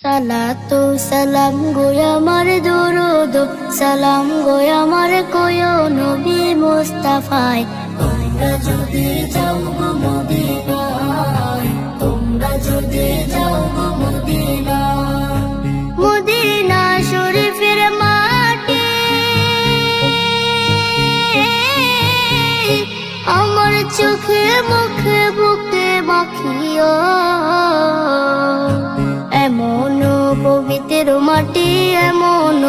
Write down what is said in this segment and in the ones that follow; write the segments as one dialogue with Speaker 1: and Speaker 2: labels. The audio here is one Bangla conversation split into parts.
Speaker 1: সালাতু সালাম গো আমার দরুদ সালাম গো আমার কোয় নবী মুস্তাফায়। তোমরা যদি যাও গো মদিনায়, তোমরা যদি যাও গো মদিনায়, মদিনা শরীফের মাটি আমার চোখে মুখে বুকে মাখিও। এমন পবিত্র মাটি, এমন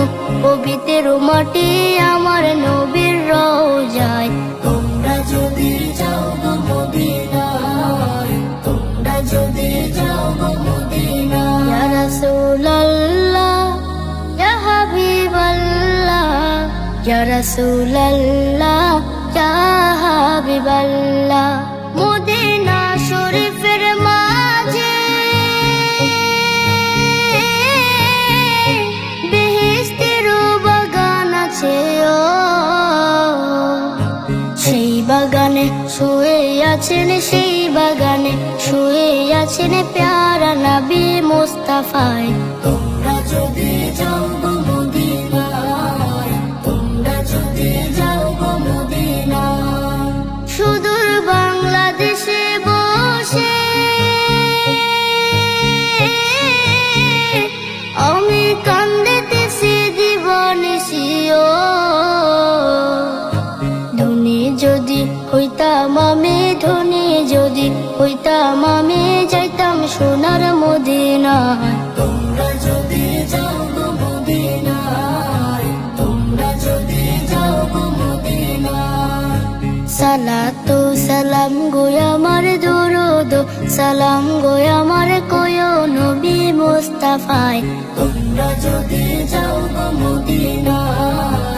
Speaker 1: পবিত্র মাটি আমার নবীর রওজায়। তোমরা যদি যাও গো মদিনায়, তোমরা যদি যাও গো মদিনায়। ইয়া রাসূলুল্লাহ ইয়া হাবিবাল্লাহ, ইয়া রাসূলুল্লাহ ইয়া হাবিবাল্লাহ। মদিনা শরীফের মাঝে বেহেশতের বাগান আছে, সেই বাগানে শুয়ে আছেন, সেই বাগানে শুয়ে আছেন প্যারা নবী মুস্তাফায়। তোমরা যদি যাও গো মদিনায়, তোমরা যদি যাও গো মদিনায়। সুদূর বাংলাদেশে বসে আমি কান্দিতেছি দিবানিশিও। ধনী যদি হইতাম আমি, ধনী যদি হইতাম আমি, যাইতাম সোনার মদিনায়। তোমরা যদি যাও গো মদিনায়, তোমরা যদি যাও গো মদিনায়। সালাতু সালাম গো আমার দরুদ সালাম গো আমার কোয় নবী মুস্তাফায়। তোমরা যদি যাও গো মদিনায়,